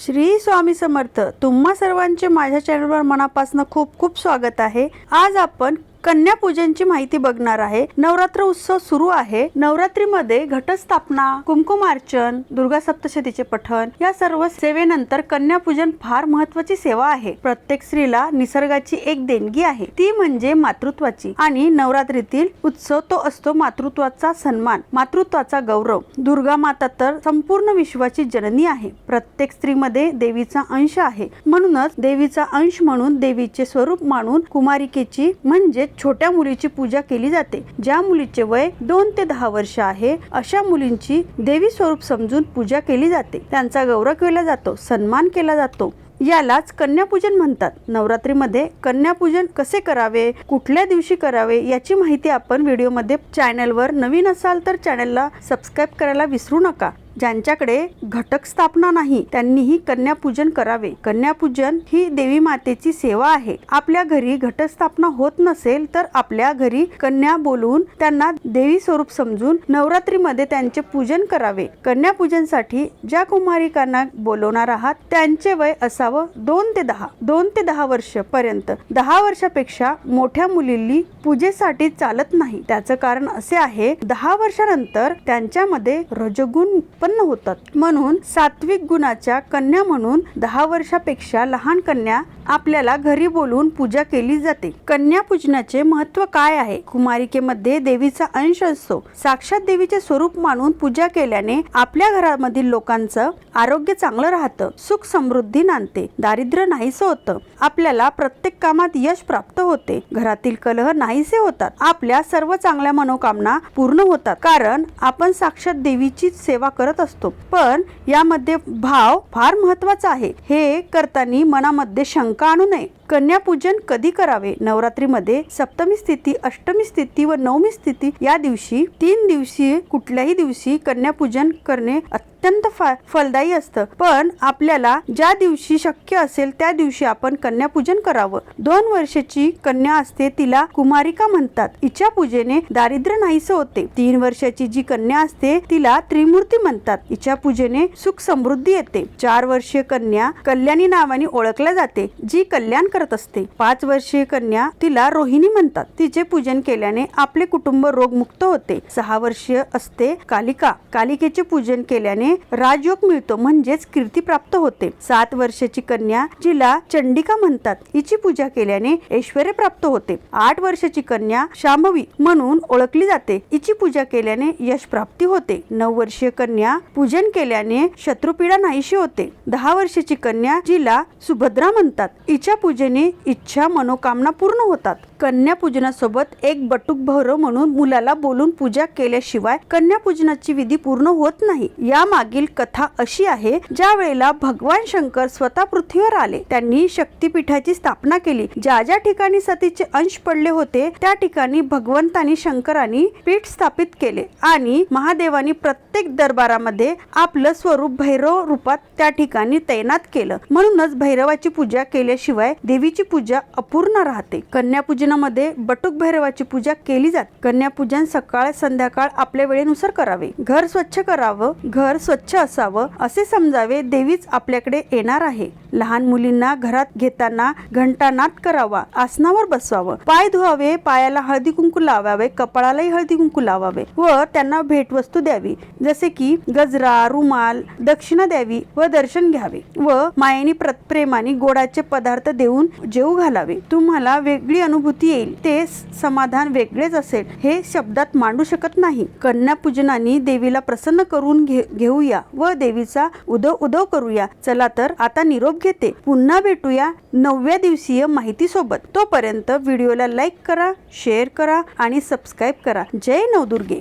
श्री स्वामी समर्थ। तुम्हा सर्वांचे माझ्या चॅनलवर मनापासून खूप खूप स्वागत आहे। आज आपण कन्या पूजनची माहिती बघणार आहे। नवरात्र उत्सव सुरू आहे। नवरात्रीमध्ये घटस्थापना, कुंकुमार्चन, दुर्गा सप्तशतीचे पठण या सर्व सेवेनंतर कन्या पूजन फार महत्त्वाची सेवा आहे। प्रत्येक स्त्रीला निसर्गाची एक देणगी आहे, ती म्हणजे मातृत्वाची। आणि नवरात्रीतील उत्सव तो असतो मातृत्वाचा सन्मान, मातृत्वाचा गौरव। दुर्गा माता तर संपूर्ण विश्वाची जननी आहे। प्रत्येक स्त्रीमध्ये देवीचा अंश आहे, म्हणूनच देवीचा अंश म्हणून देवीचे स्वरूप मानून कुमारिकेची म्हणजे छोट्या मुलीची पूजा केली जाते। ज्या मुलीचे वय 2 ते 10 वर्ष आहे, अशा मुलींची देवी स्वरूप समजून पूजा केली जाते। त्यांचा गौरव केला जातो, सन्मान केला जातो। यालाच कन्यापूजन म्हणतात। नवरात्रीमध्ये कन्यापूजन कसे करावे, कुठल्या दिवशी करावे याची माहिती आपण व्हिडिओमध्ये चॅनलवर नवीन असाल तर चॅनलला सबस्क्राइब करायला विसरू नका। ज्यांच्याकडे घटक स्थापना नाही त्यांनीही कन्यापूजन करावे। कन्यापूजन ही देवी मातेची सेवा आहे। आपल्या घरी घटस्थापना होत नसेल तर आपल्या घरी कन्या बोलवून त्यांना देवी स्वरूप समजून नवरात्रीमध्ये त्यांचे पूजन करावे। कन्यापूजनसाठी ज्या कुमारिकांना बोलवणार आहात त्यांचे वय असावं 2 ते 10 वर्ष पर्यंत। 10 वर्षापेक्षा मोठ्या मुलींनी पूजेसाठी चालत नाही। त्याचं कारण असे आहे, 10 वर्षानंतर त्यांच्यामध्ये रजोगुण होतात, म्हणून सात्विक गुणाच्या कन्या म्हणून 10 वर्षापेक्षा लहान कन्या आपल्याला घरी बोलवून पूजा केली जाते। कन्या पूजनाचे महत्त्व काय आहे? कुमारिकेमध्ये देवीचा अंश असतो। साक्षात देवीचे स्वरूप मानून पूजा केल्याने आपल्या घरामधील लोकांचं आरोग्य चांगलं राहतं, सुख समृद्धी नांदते, दारिद्र्य नाहीसं होतं, आपल्याला प्रत्येक कामात यश प्राप्त होते, घरातील कलह नाहीसे होतात, आपल्या सर्व चांगल्या मनोकामना पूर्ण होतात, कारण आपण साक्षात देवीची सेवा करत असतो। पण यामध्ये भाव फार महत्त्वाचा आहे। हे करताना मनामध्ये शंका आणू नये। कन्यापूजन कधी करावे? नवरात्रीमध्ये सप्तमी स्थिती, अष्टमी स्थिती व नवमी स्थिती या दिवशी 3 दिवशी कुठल्याही दिवशी कन्यापूजन करणे अत्यंत फलदायी असतं। पण आपल्याला ज्या दिवशी शक्य असेल त्या दिवशी आपण कन्यापूजन करावं। 2 वर्षाची कन्या असते तिला कुमारिका म्हणतात। हिच्या पूजेने दारिद्र्य नाहीसे होते। 3 वर्षाची जी कन्या असते तिला त्रिमूर्ती म्हणतात। हिच्या पूजेने सुख समृद्धी येते। 4 वर्षीय कन्या कल्याणी नावाने ओळखल्या जाते, जी कल्याण करत असते। 5 वर्षीय कन्या तिला रोहिणी म्हणतात। तिचे पूजन केल्याने आपले कुटुंब रोगमुक्त होते। 6 वर्षीय असते कालिका। कालिकेचे पूजन केल्याने राजयोग मिळतो, म्हणजेच कीर्ती प्राप्त होते। 7 वर्षाची कन्या जिला चंडिका म्हणतात, हिची पूजा केल्याने ऐश्वर्य प्राप्त होते। 8 वर्षाची कन्या शांभवी म्हणून ओळखली जाते, हिची पूजा केल्याने यश प्राप्ती होते। 9 वर्षीय कन्या पूजन केल्याने शत्रुपीडा नाहीशी होते। 10 वर्षाची कन्या जिला सुभद्रा म्हणतात, हिच्या पूजेने इच्छा मनोकामना पूर्ण होतात। कन्या पूजनासोबत एक बटुक भैरव म्हणून मुलाला बोलून पूजा केल्याशिवाय कन्या पूजनाची विधी पूर्ण होत नाही। या मागील कथा अशी आहे, ज्या वेळेला भगवान शंकर स्वतः पृथ्वीवर आले, त्यांनी शक्तिपीठाची स्थापना केली। ज्या ज्या ठिकाणी सतीचे अंश पडले होते त्या ठिकाणी भगवंतानी शंकरांनी पीठ स्थापित केले आणि महादेवानी प्रत्येक दरबारामध्ये आपलं स्वरूप भैरव रूपात त्या ठिकाणी तैनात केलं। म्हणूनच भैरवाची पूजा केल्याशिवाय देवीची पूजा अपूर्ण राहते। कन्यापूजनामध्ये बटुक भैरवाची पूजा केली जाते। कन्यापूजन सकाळ संध्याकाळ आपल्या वेळेनुसार करावे। घर स्वच्छ करावं, घर स्वच्छ असावं असे समजावे, देवीच आपल्याकडे येणार आहे। लहान मुलींना घरात घेताना घंटानाद करावा, आसनावर बसवावं, पाय धुवावे, पायाला हळदी कुंकू लावावे, कपाळालाही हळदी कुंकू लावावे व त्यांना भेटवस्तू द्यावी, जसे की गजरा, रुमाल, दक्षिणा द्यावी व दर्शन घ्यावे व मायेने प्रेमाने गोडाचे पदार्थ देऊन जेवू घालावे। तुम्हाला वेगळी अनुभूती येईल, ते समाधान वेगळेच असेल, हे शब्दात मांडू शकत नाही। कन्यापूजनाने देवीला प्रसन्न करून घेऊया व देवीचा उदो करूया। चला तर आता निरोप घेते। पुन्हा भेटूया 9व्या दिवसीय माहिती सोबत। तोपर्यंत व्हिडिओला लाईक करा, शेअर करा आणि सबस्क्राइब करा। जय नवदुर्गे।